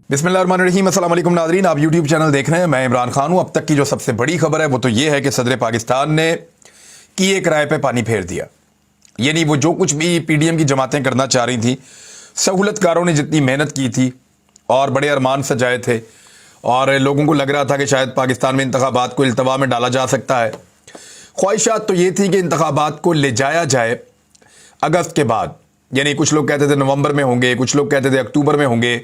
बिस्मिल्लाहिर्रहमानिर्रहीम, अस्सलाम वालेकुम नाज़रीन। आप यूट्यूब चैनल देख रहे हैं, मैं इमरान खान हूँ। अब तक की जो सबसे बड़ी खबर है वो तो ये है कि सदर पाकिस्तान ने किए किराए पे पानी फेर दिया। यानी वो जो कुछ भी पीडीएम की जमातें करना चाह रही थी, सहूलतकारों ने जितनी मेहनत की थी और बड़े अरमान सजाए थे और लोगों को लग रहा था कि शायद पाकिस्तान में इंतखाबात को इल्तवा में डाला जा सकता है। ख्वाहिशात तो ये थी कि इंतखाबात को ले जाया जाए अगस्त के बाद, यानी कुछ लोग कहते थे नवंबर में होंगे, कुछ लोग कहते थे अक्टूबर में होंगे,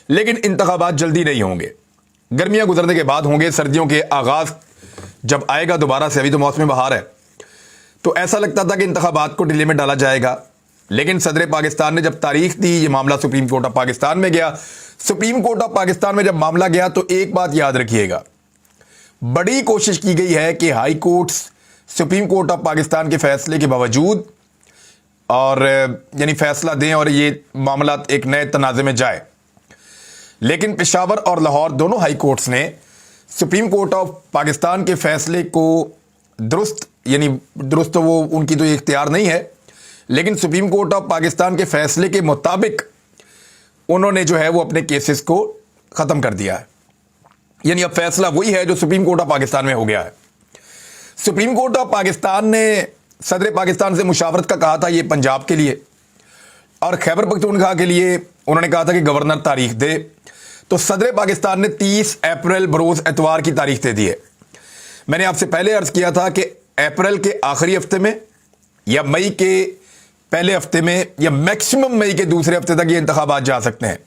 लेकिन इंतखाबात जल्दी नहीं होंगे, गर्मियां गुजरने के बाद होंगे। सर्दियों के आगाज जब आएगा दोबारा से, अभी तो मौसम बहार है, तो ऐसा लगता था कि इंतखाबात को डिले में डाला जाएगा। लेकिन सदर पाकिस्तान ने जब तारीख दी, ये मामला सुप्रीम कोर्ट ऑफ पाकिस्तान में गया। सुप्रीम कोर्ट ऑफ पाकिस्तान में जब मामला गया तो एक बात याद रखिएगा, बड़ी कोशिश की गई है कि high court supreme court of Pakistan के फैसले के बावजूद और यानी फैसला दें और ये मामला एक नए तनाज़े में जाए। लेकिन पेशावर और लाहौर दोनों हाई कोर्ट्स ने सुप्रीम कोर्ट ऑफ पाकिस्तान के फैसले को दुरुस्त, यानी दुरुस्त तो वो उनकी तो इख्तियार नहीं है, लेकिन सुप्रीम कोर्ट ऑफ पाकिस्तान के फैसले के मुताबिक उन्होंने जो है वो अपने केसेस को ख़त्म कर दिया है। यानी अब फैसला वही है जो सुप्रीम कोर्ट ऑफ पाकिस्तान में हो गया है। सुप्रीम कोर्ट ऑफ पाकिस्तान ने सदर पाकिस्तान से मुशावरत का कहा था, ये पंजाब के लिए, और खैबर पख्तूनख्वा के लिए उन्होंने कहा था कि गवर्नर तारीख दे। तो सदर पाकिस्तान ने 30 अप्रैल बरोज़ एतवार की तारीख दे दी है। मैंने आपसे पहले अर्ज किया था कि अप्रैल के आखिरी हफ्ते में या मई के पहले हफ्ते में या मैक्सिमम मई के दूसरे हफ्ते तक ये इंतखाबात जा सकते हैं।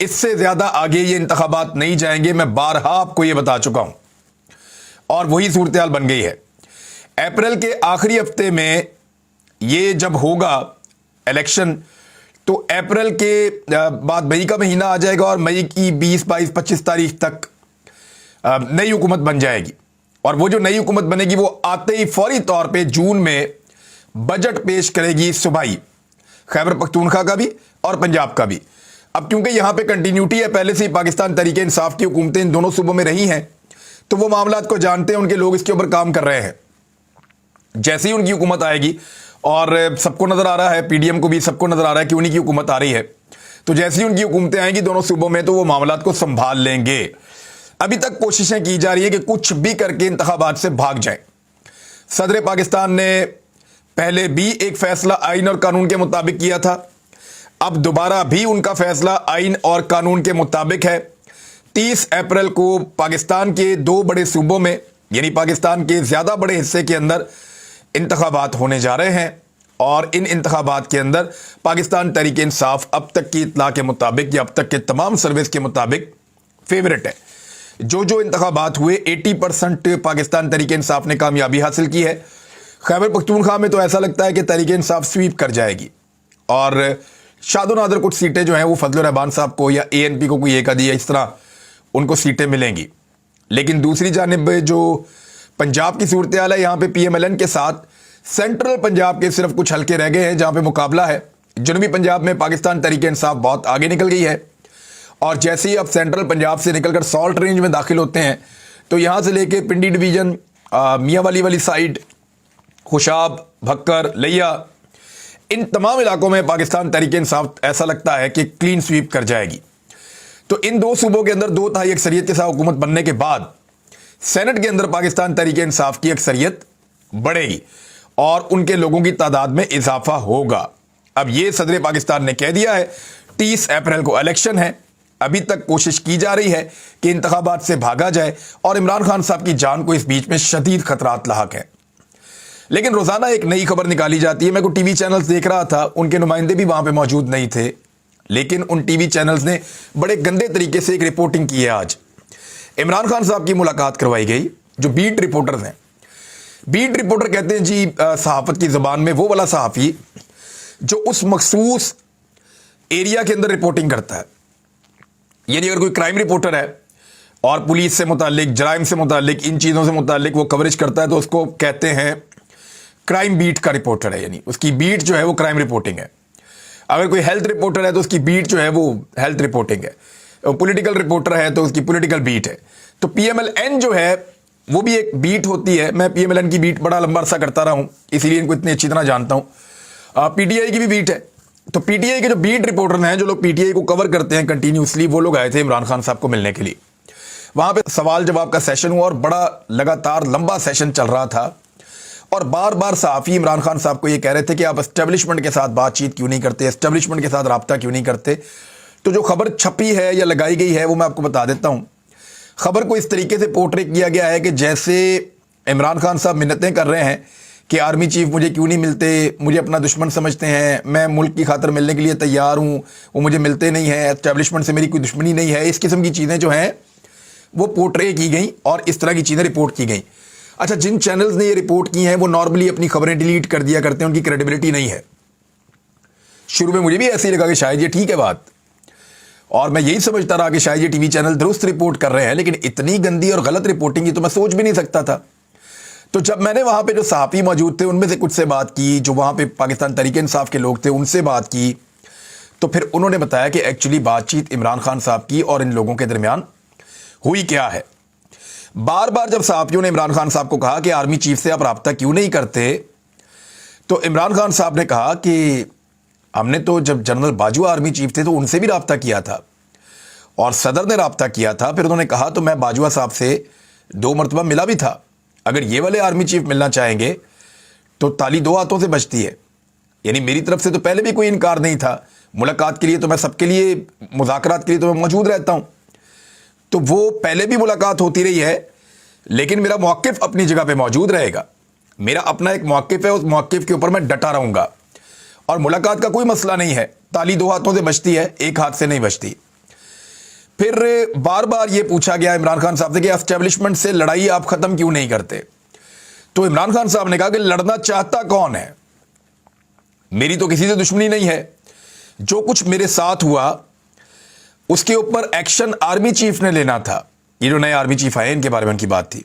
इससे ज़्यादा आगे ये इंतखाबात नहीं जाएंगे, मैं बारहा आपको ये बता चुका हूँ, और वही सूरत हाल बन गई है। अप्रैल के आखिरी हफ्ते में ये जब होगा इलेक्शन, तो अप्रैल के बाद मई का महीना आ जाएगा और मई की 20, 22, 25 तारीख तक नई हुकूमत बन जाएगी। और वो जो नई हुकूमत बनेगी वो आते ही फौरी तौर पे जून में बजट पेश करेगी, सूबाई खैबर पख्तूनख्वा का भी और पंजाब का भी। अब क्योंकि यहाँ पे कंटिन्यूटी है, पहले से ही पाकिस्तान तहरीक इंसाफ की हुकूमतें इन दोनों सूबों में रही हैं, तो वो मामलात को जानते हैं, उनके लोग इसके ऊपर काम कर रहे हैं। जैसे ही उनकी हुकूमत आएगी, और सबको नज़र आ रहा है, पीडीएम को भी सबको नज़र आ रहा है कि उन्हीं की हुकूमत आ रही है, तो जैसे ही उनकी हुकूमतें आएंगी दोनों सूबों में, तो वो मामलात को संभाल लेंगे। अभी तक कोशिशें की जा रही है कि कुछ भी करके इंतखाबात से भाग जाए। सदर पाकिस्तान ने पहले भी एक फैसला आइन और कानून के मुताबिक किया था, अब दोबारा भी उनका फैसला आइन और कानून के मुताबिक है। 30 अप्रैल को पाकिस्तान के दो बड़े सूबों में, यानी पाकिस्तान के ज़्यादा बड़े हिस्से के अंदर इंतखाबात होने जा रहे हैं, और इन इंतखाबात के अंदर पाकिस्तान तहरीक इंसाफ अब तक की इत्तला के मुताबिक या अब तक के तमाम सर्विस के मुताबिक फेवरेट है। जो इंतखाबात हुए 80% पाकिस्तान तहरीक इंसाफ ने कामयाबी हासिल की है। खैबर पख्तूनख्वा में तो ऐसा लगता है कि तहरीक इंसाफ स्वीप कर जाएगी और शादो नादर कुछ सीटें जो हैं वो फजल रहमान साहब को या ANP को कोई एक आधी या इस तरह उनको सीटें मिलेंगी। लेकिन दूसरी जानिब जो पंजाब की सूरत हाल है, यहाँ पे PMLN के साथ सेंट्रल पंजाब के सिर्फ कुछ हल्के रह गए हैं जहाँ पे मुकाबला है। जनूबी पंजाब में पाकिस्तान तहरीक इंसाफ बहुत आगे निकल गई है, और जैसे ही अब सेंट्रल पंजाब से निकलकर सॉल्ट रेंज में दाखिल होते हैं, तो यहाँ से लेके पिंडी डिवीज़न, मियांवाली वाली साइड, खुशाब, भक्कर, लिया, इन तमाम इलाकों में पाकिस्तान तहरीक इंसाफ ऐसा लगता है कि क्लीन स्वीप कर जाएगी। तो इन दो सूबों के अंदर 2/3 अक्सरियत के साथ हुकूमत बनने के बाद सेनेट के अंदर पाकिस्तान तहरीक इंसाफ की अक्सरियत बढ़ेगी और उनके लोगों की तादाद में इजाफा होगा। अब ये सदर पाकिस्तान ने कह दिया है 30 अप्रैल को इलेक्शन है। अभी तक कोशिश की जा रही है कि इंतखाबात से भागा जाए, और इमरान खान साहब की जान को इस बीच में शदीद खतरात लाहक है। लेकिन रोजाना एक नई खबर निकाली जाती है। मैं को टीवी चैनल्स देख रहा था, उनके नुमाइंदे भी वहां पे मौजूद नहीं थे, लेकिन उन टीवी चैनल्स ने बड़े गंदे तरीके से एक रिपोर्टिंग की है। आज इमरान खान साहब की मुलाकात करवाई गई, जो बीट रिपोर्टर्स हैं। बीट रिपोर्टर कहते हैं जी सहाफत की ज़बान में वो वाला सहाफ़ी जो उस मखसूस एरिया के अंदर रिपोर्टिंग करता है। यानी अगर कोई क्राइम रिपोर्टर है और पुलिस से मुतालिक, जराइम से मुतालिक, इन चीज़ों से मुतालिक वो कवरेज करता है, तो उसको कहते हैं क्राइम बीट का रिपोर्टर है, यानी उसकी बीट जो है वो क्राइम रिपोर्टिंग है। अगर कोई हेल्थ रिपोर्टर है तो उसकी बीट जो है वो हेल्थ रिपोर्टिंग है। पॉलिटिकल रिपोर्टर है तो उसकी पॉलिटिकल बीट है। तो PMLN जो है वो भी एक बीट होती है। मैं PMLN की बीट बड़ा लंबा अरसा करता रहा हूँ, इसीलिए इनको इतनी अच्छी तरह जानता हूँ। PTI की भी बीट है। तो पीटीआई के जो बीट रिपोर्टर हैं, जो लोग पीटीआई को कवर करते हैं कंटिन्यूसली, वो लोग आए थे इमरान खान साहब को मिलने के लिए। वहां पे सवाल जवाब का सेशन हुआ और बड़ा लगातार लंबा सेशन चल रहा था और बार बार सहाफ़ी इमरान खान साहब को ये कह रहे थे कि आप एस्टेब्लिशमेंट के साथ बातचीत क्यों नहीं करते, एस्टेब्लिशमेंट के साथ रब्ता क्यों नहीं करते। तो जो खबर छपी है या लगाई गई है वो मैं आपको बता देता हूं। खबर को इस तरीके से पोर्ट्रे किया गया है कि जैसे इमरान खान साहब मिन्नतें कर रहे हैं कि आर्मी चीफ मुझे क्यों नहीं मिलते, मुझे अपना दुश्मन समझते हैं, मैं मुल्क की खातिर मिलने के लिए तैयार हूं, वो मुझे मिलते नहीं हैं, एस्टेब्लिशमेंट से मेरी कोई दुश्मनी नहीं है। इस किस्म की चीज़ें जो हैं वो पोर्ट्रे की गई और इस तरह की चीज़ें रिपोर्ट की गई। अच्छा, जिन चैनल्स ने ये रिपोर्ट की हैं वो नॉर्मली अपनी खबरें डिलीट कर दिया करते हैं, उनकी क्रेडिबिलिटी नहीं है। शुरू में मुझे भी ऐसे ही लगा कि शायद ये ठीक है बात, और मैं यही समझता रहा कि शायद ये टीवी चैनल दुरुस्त रिपोर्ट कर रहे हैं, लेकिन इतनी गंदी और गलत रिपोर्टिंग की तो मैं सोच भी नहीं सकता था। तो जब मैंने वहां पे जो सहाफ़ी मौजूद थे उनमें से कुछ से बात की, जो वहां पे पाकिस्तान तहरीक इंसाफ के लोग थे उनसे बात की, तो फिर उन्होंने बताया कि एक्चुअली बातचीत इमरान खान साहब की और इन लोगों के दरमियान हुई क्या है। बार बार जब सहाफ़ियों ने इमरान खान साहब को कहा कि आर्मी चीफ से आप रब्ता क्यों नहीं करते, तो इमरान खान साहब ने कहा कि हमने तो जब जनरल बाजवा आर्मी चीफ थे तो उनसे भी रब्ता किया था और सदर ने रब्ता किया था। फिर उन्होंने कहा तो मैं बाजवा साहब से 2 मरतबा मिला भी था, अगर ये वाले आर्मी चीफ मिलना चाहेंगे तो ताली 2 हाथों से बजती है। यानी मेरी तरफ से तो पहले भी कोई इनकार नहीं था, मुलाकात के लिए तो मैं सबके लिए, मुज़ाकरात के लिए तो मैं मौजूद रहता हूं। तो वो पहले भी मुलाकात होती रही है, लेकिन मेरा मौक़िफ़ अपनी जगह पे मौजूद रहेगा। मेरा अपना एक मौक़िफ़ है, उस मौक़िफ़ के ऊपर मैं डटा रहूंगा और मुलाकात का कोई मसला नहीं है। ताली 2 हाथों से बजती है, 1 हाथ से नहीं बजती। फिर बार बार ये पूछा गया इमरान खान साहब से कि एस्टेब्लिशमेंट से लड़ाई आप खत्म क्यों नहीं करते। तो इमरान खान साहब ने कहा कि लड़ना चाहता कौन है, मेरी तो किसी से दुश्मनी नहीं है। जो कुछ मेरे साथ हुआ उसके ऊपर एक्शन आर्मी चीफ ने लेना था। ये जो नए आर्मी चीफ आए इनके बारे में उनकी बात थी।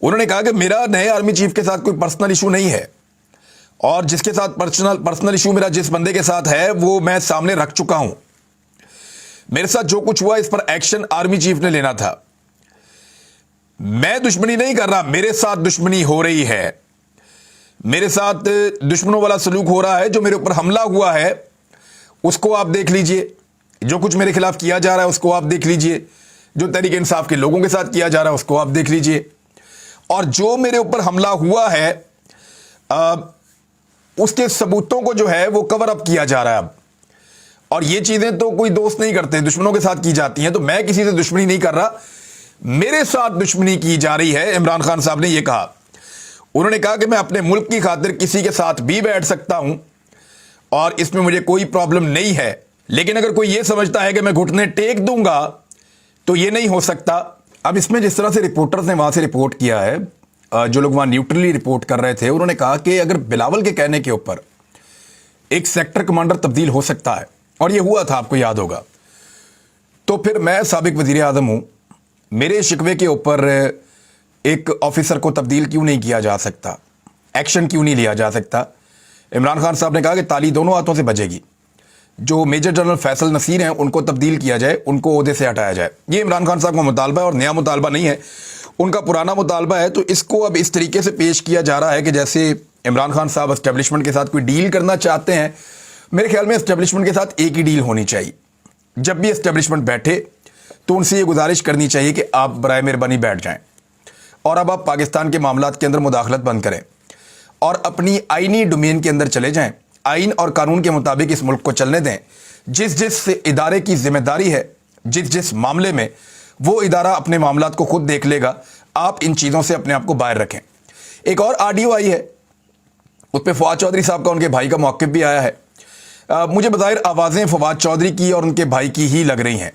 उन्होंने कहा कि मेरा नए आर्मी चीफ के साथ कोई पर्सनल इशू नहीं है और जिसके साथ पर्सनल इशू मेरा जिस बंदे के साथ है वो मैं सामने रख चुका हूं। मेरे साथ जो कुछ हुआ इस पर एक्शन आर्मी चीफ ने लेना था। मैं दुश्मनी नहीं कर रहा, मेरे साथ दुश्मनी हो रही है, मेरे साथ दुश्मनों वाला सलूक हो रहा है। जो मेरे ऊपर हमला हुआ है उसको आप देख लीजिए, जो कुछ मेरे खिलाफ किया जा रहा है उसको आप देख लीजिए, जो तहरीक इंसाफ के लोगों के साथ किया जा रहा है उसको आप देख लीजिए, और जो मेरे ऊपर हमला हुआ है उसके सबूतों को जो है वो कवर अप किया जा रहा है अब। और ये चीजें तो कोई दोस्त नहीं करते, दुश्मनों के साथ की जाती हैं। तो मैं किसी से दुश्मनी नहीं कर रहा, मेरे साथ दुश्मनी की जा रही है, इमरान खान साहब ने यह कहा। उन्होंने कहा कि मैं अपने मुल्क की खातिर किसी के साथ भी बैठ सकता हूं और इसमें मुझे कोई प्रॉब्लम नहीं है, लेकिन अगर कोई यह समझता है कि मैं घुटने टेक दूंगा तो यह नहीं हो सकता। अब इसमें जिस तरह से रिपोर्टर्स ने वहां से रिपोर्ट किया है, जो लोग वहां न्यूट्रली रिपोर्ट कर रहे थे, उन्होंने कहा कि अगर बिलावल के कहने के ऊपर एक सेक्टर कमांडर तब्दील हो सकता है, और यह हुआ था आपको याद होगा, तो फिर मैं साबिक वजीर आज़म हूं, मेरे शिकवे के ऊपर एक ऑफिसर को तब्दील क्यों नहीं किया जा सकता, एक्शन क्यों नहीं लिया जा सकता। इमरान खान साहब ने कहा कि ताली दोनों हाथों से बजेगी। जो मेजर जनरल फैसल नसीर हैं उनको तब्दील किया जाए, उनको ओहदे से हटाया जाए। ये इमरान खान साहब का मुतालबा है और नया मुतालबा नहीं है, उनका पुराना मुतालबा है। तो इसको अब इस तरीके से पेश किया जा रहा है कि जैसे इमरान खान साहब एस्टेब्लिशमेंट के साथ कोई डील करना चाहते हैं। मेरे ख्याल में एस्टेब्लिशमेंट के साथ एक ही डील होनी चाहिए। जब भी एस्टेब्लिशमेंट बैठे तो उनसे ये गुजारिश करनी चाहिए कि आप बराए मेहरबानी बैठ जाएं और अब आप पाकिस्तान के मामलात के अंदर मुदाखलत बंद करें और अपनी आईनी डोमेन के अंदर चले जाएं। आइन और कानून के मुताबिक इस मुल्क को चलने दें। जिस जिस इदारे की जिम्मेदारी है, जिस जिस मामले में, वो इदारा अपने मामलात को खुद देख लेगा। आप इन चीज़ों से अपने आप को बाहर रखें। एक और ऑडियो आई है, उस पर फवाद चौधरी साहब का, उनके भाई का मौक़िफ़ भी आया है। मुझे बज़ाहिर आवाज़ें फवाद चौधरी की और उनके भाई की ही लग रही हैं,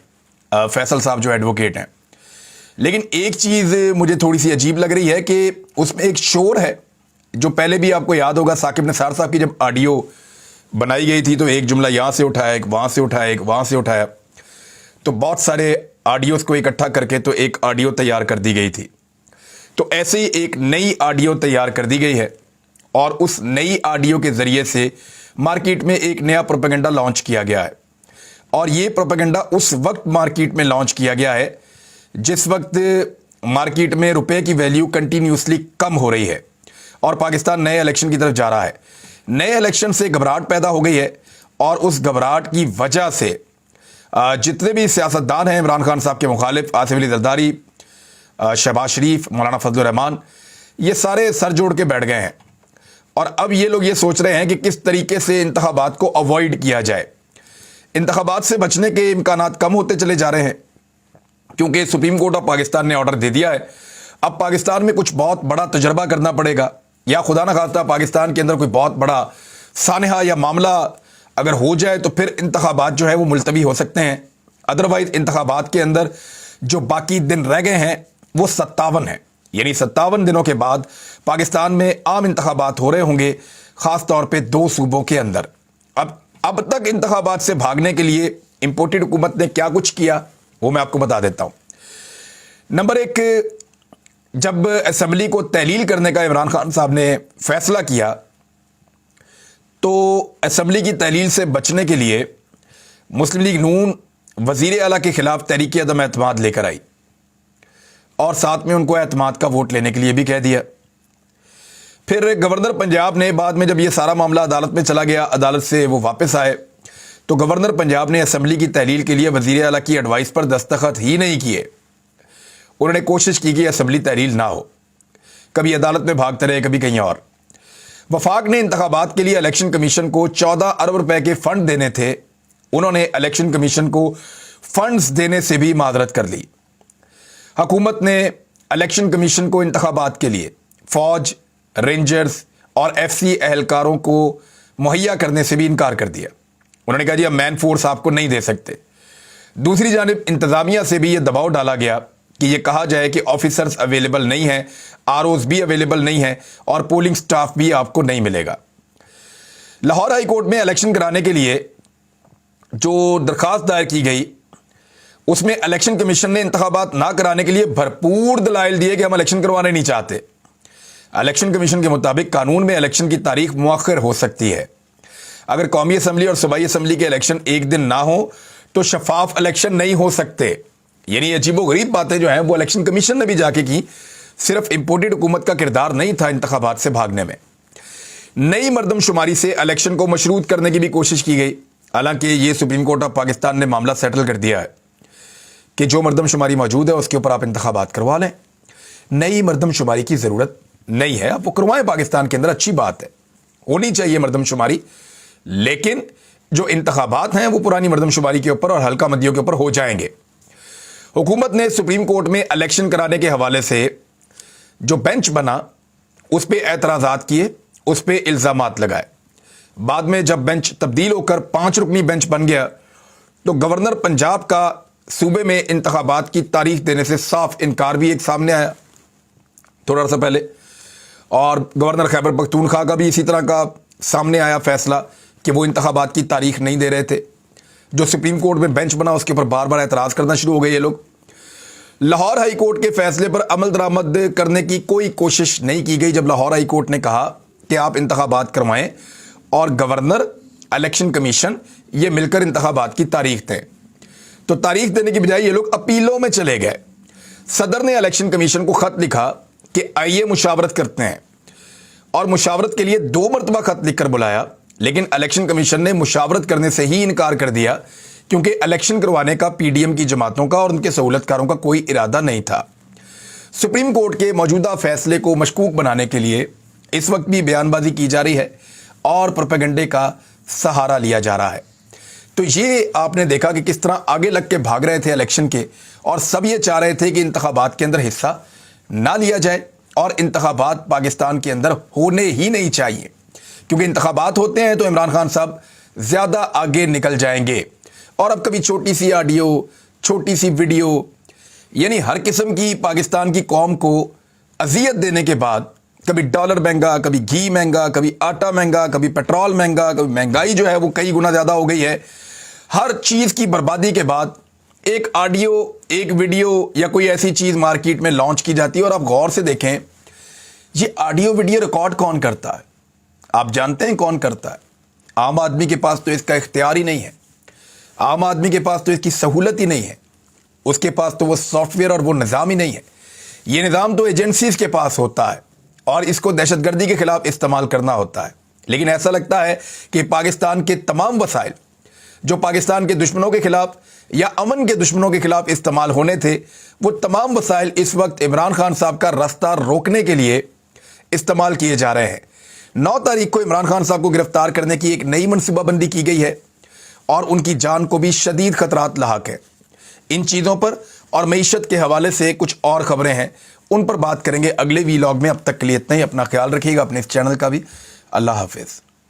फैसल साहब जो एडवोकेट हैं। लेकिन एक चीज़ मुझे थोड़ी सी अजीब लग रही है कि उसमें एक शोर है, जो पहले भी आपको याद होगा साकिब निसार साहब की जब ऑडियो बनाई गई थी तो एक जुमला यहाँ से उठाया, एक वहाँ से उठाया, एक वहाँ से उठाया, तो बहुत सारे ऑडियोज़ को इकट्ठा करके तो एक ऑडियो तैयार कर दी गई थी। तो ऐसे ही एक नई ऑडियो तैयार कर दी गई है और उस नई ऑडियो के ज़रिए से मार्केट में एक नया प्रोपेगेंडा लॉन्च किया गया है। और ये प्रोपेगेंडा उस वक्त मार्केट में लॉन्च किया गया है जिस वक्त मार्केट में रुपए की वैल्यू कंटिन्यूसली कम हो रही है और पाकिस्तान नए इलेक्शन की तरफ जा रहा है। नए इलेक्शन से घबराहट पैदा हो गई है اور اس گھبراہٹ کی وجہ سے جتنے بھی سیاستدان ہیں عمران خان صاحب کے مخالف، آصف علی زرداری، شہباز شریف، مولانا فضل الرحمان، یہ سارے سر جوڑ کے بیٹھ گئے ہیں اور اب یہ لوگ یہ سوچ رہے ہیں کہ کس طریقے سے انتخابات کو اوائڈ کیا جائے۔ انتخابات سے بچنے کے امکانات کم ہوتے چلے جا رہے ہیں کیونکہ سپریم کورٹ آف پاکستان نے آرڈر دے دیا ہے۔ اب پاکستان میں کچھ بہت بڑا تجربہ کرنا پڑے گا، یا خدا نہ خواستہ پاکستان کے اندر کوئی بہت بڑا سانحہ یا معاملہ اگر ہو جائے تو پھر انتخابات جو ہے وہ ملتوی ہو سکتے ہیں۔ ادروائز انتخابات کے اندر جو باقی دن رہ گئے ہیں وہ 57 ہیں، یعنی 57 دنوں کے بعد پاکستان میں عام انتخابات ہو رہے ہوں گے، خاص طور پہ 2 صوبوں کے اندر۔ اب تک انتخابات سے بھاگنے کے لیے امپورٹڈ حکومت نے کیا کچھ کیا وہ میں آپ کو بتا دیتا ہوں۔ نمبر 1، جب اسمبلی کو تحلیل کرنے کا عمران خان صاحب نے فیصلہ کیا تو اسمبلی کی تحلیل سے بچنے کے لیے مسلم لیگ نون وزیر اعلیٰ کے خلاف تحریک عدم اعتماد لے کر آئی اور ساتھ میں ان کو اعتماد کا ووٹ لینے کے لیے بھی کہہ دیا۔ پھر گورنر پنجاب نے بعد میں جب یہ سارا معاملہ عدالت میں چلا گیا، عدالت سے وہ واپس آئے تو گورنر پنجاب نے اسمبلی کی تحلیل کے لیے وزیر اعلیٰ کی ایڈوائس پر دستخط ہی نہیں کیے۔ انہوں نے کوشش کی کہ اسمبلی تحلیل نہ ہو، کبھی عدالت میں بھاگتے رہے، کبھی کہیں اور۔ وفاق نے انتخابات کے لیے الیکشن کمیشن کو 14 ارب روپے کے فنڈ دینے تھے، انہوں نے الیکشن کمیشن کو فنڈز دینے سے بھی معذرت کر لی۔ حکومت نے الیکشن کمیشن کو انتخابات کے لیے فوج، رینجرز اور ایف سی اہلکاروں کو مہیا کرنے سے بھی انکار کر دیا۔ انہوں نے کہا جی ہم مین فورس آپ کو نہیں دے سکتے۔ دوسری جانب انتظامیہ سے بھی یہ دباؤ ڈالا گیا کہ یہ کہا جائے کہ آفیسرز اویلیبل نہیں ہیں، آر اوز بھی اویلیبل نہیں ہیں اور پولنگ سٹاف بھی آپ کو نہیں ملے گا۔ لاہور ہائی کورٹ میں الیکشن کرانے کے لیے جو درخواست دائر کی گئی اس میں الیکشن کمیشن نے انتخابات نہ کرانے کے لیے بھرپور دلائل دیے کہ ہم الیکشن کروانے نہیں چاہتے۔ الیکشن کمیشن کے مطابق قانون میں الیکشن کی تاریخ مؤخر ہو سکتی ہے۔ اگر قومی اسمبلی اور صوبائی اسمبلی کے الیکشن ایک دن نہ ہو تو شفاف الیکشن نہیں ہو سکتے۔ یعنی عجیب و غریب باتیں جو ہیں وہ الیکشن کمیشن نے بھی جا کے کی، صرف امپورٹڈ حکومت کا کردار نہیں تھا انتخابات سے بھاگنے میں۔ نئی مردم شماری سے الیکشن کو مشروط کرنے کی بھی کوشش کی گئی، حالانکہ یہ سپریم کورٹ آف پاکستان نے معاملہ سیٹل کر دیا ہے کہ جو مردم شماری موجود ہے اس کے اوپر آپ انتخابات کروا لیں، نئی مردم شماری کی ضرورت نہیں ہے، آپ وہ کروائیں پاکستان کے اندر، اچھی بات ہے، ہونی چاہیے مردم شماری، لیکن جو انتخابات ہیں وہ پرانی مردم شماری کے اوپر اور حلقہ مندیوں کے اوپر ہو جائیں گے۔ حکومت نے سپریم کورٹ میں الیکشن کرانے کے حوالے سے جو بینچ بنا اس پہ اعتراضات کیے، اس پہ الزامات لگائے۔ بعد میں جب بینچ تبدیل ہو کر 5 رکنی بینچ بن گیا تو گورنر پنجاب کا صوبے میں انتخابات کی تاریخ دینے سے صاف انکار بھی ایک سامنے آیا تھوڑا سا پہلے، اور گورنر خیبر پختونخوا کا بھی اسی طرح کا سامنے آیا فیصلہ کہ وہ انتخابات کی تاریخ نہیں دے رہے تھے۔ جو سپریم کورٹ میں بینچ بنا اس کے اوپر بار بار اعتراض کرنا شروع ہو گئے یہ لوگ۔ لاہور ہائی کورٹ کے فیصلے پر عمل درآمد کرنے کی کوئی کوشش نہیں کی گئی جب لاہور ہائی کورٹ نے کہا کہ آپ انتخابات کروائیں اور گورنر، الیکشن کمیشن یہ مل کر انتخابات کی تاریخ دیں، تو تاریخ دینے کی بجائے یہ لوگ اپیلوں میں چلے گئے۔ صدر نے الیکشن کمیشن کو خط لکھا کہ آئیے مشاورت کرتے ہیں، اور مشاورت کے لیے 2 مرتبہ خط لکھ کر بلایا، لیکن الیکشن کمیشن نے مشاورت کرنے سے ہی انکار کر دیا کیونکہ الیکشن کروانے کا پی ڈی ایم کی جماعتوں کا اور ان کے سہولت کاروں کا کوئی ارادہ نہیں تھا۔ سپریم کورٹ کے موجودہ فیصلے کو مشکوک بنانے کے لیے اس وقت بھی بیان بازی کی جا رہی ہے اور پروپیگنڈے کا سہارا لیا جا رہا ہے۔ تو یہ آپ نے دیکھا کہ کس طرح آگے لگ کے بھاگ رہے تھے الیکشن کے، اور سب یہ چاہ رہے تھے کہ انتخابات کے اندر حصہ نہ لیا جائے اور انتخابات پاکستان کے اندر ہونے ہی نہیں چاہیے، کیونکہ انتخابات ہوتے ہیں تو عمران خان صاحب زیادہ آگے نکل جائیں گے۔ اور اب کبھی چھوٹی سی آڈیو، چھوٹی سی ویڈیو، یعنی ہر قسم کی پاکستان کی قوم کو اذیت دینے کے بعد، کبھی ڈالر مہنگا، کبھی گھی مہنگا، کبھی آٹا مہنگا، کبھی پیٹرول مہنگا، کبھی مہنگائی جو ہے وہ کئی گنا زیادہ ہو گئی ہے، ہر چیز کی بربادی کے بعد ایک آڈیو، ایک ویڈیو یا کوئی ایسی چیز مارکیٹ میں لانچ کی جاتی ہے، اور آپ غور سے دیکھیں یہ آڈیو ویڈیو ریکارڈ کون کرتا ہے؟ آپ جانتے ہیں کون کرتا ہے؟ عام آدمی کے پاس تو اس کا اختیار ہی نہیں ہے، عام آدمی کے پاس تو اس کی سہولت ہی نہیں ہے، اس کے پاس تو وہ سافٹ ویئر اور وہ نظام ہی نہیں ہے۔ یہ نظام تو ایجنسیز کے پاس ہوتا ہے اور اس کو دہشت گردی کے خلاف استعمال کرنا ہوتا ہے۔ لیکن ایسا لگتا ہے کہ پاکستان کے تمام وسائل جو پاکستان کے دشمنوں کے خلاف یا امن کے دشمنوں کے خلاف استعمال ہونے تھے، وہ تمام وسائل اس وقت عمران خان صاحب کا راستہ روکنے کے لیے استعمال کیے جا رہے ہیں۔ 9 تاریخ کو عمران خان صاحب کو گرفتار کرنے کی ایک نئی منصوبہ بندی کی گئی ہے اور ان کی جان کو بھی شدید خطرات لاحق ہیں۔ ان چیزوں پر اور معیشت کے حوالے سے کچھ اور خبریں ہیں، ان پر بات کریں گے اگلے ویلاگ میں۔ اب تک کے لیے اتنا ہی، اپنا خیال رکھیے گا، اپنے اس چینل کا بھی۔ اللہ حافظ۔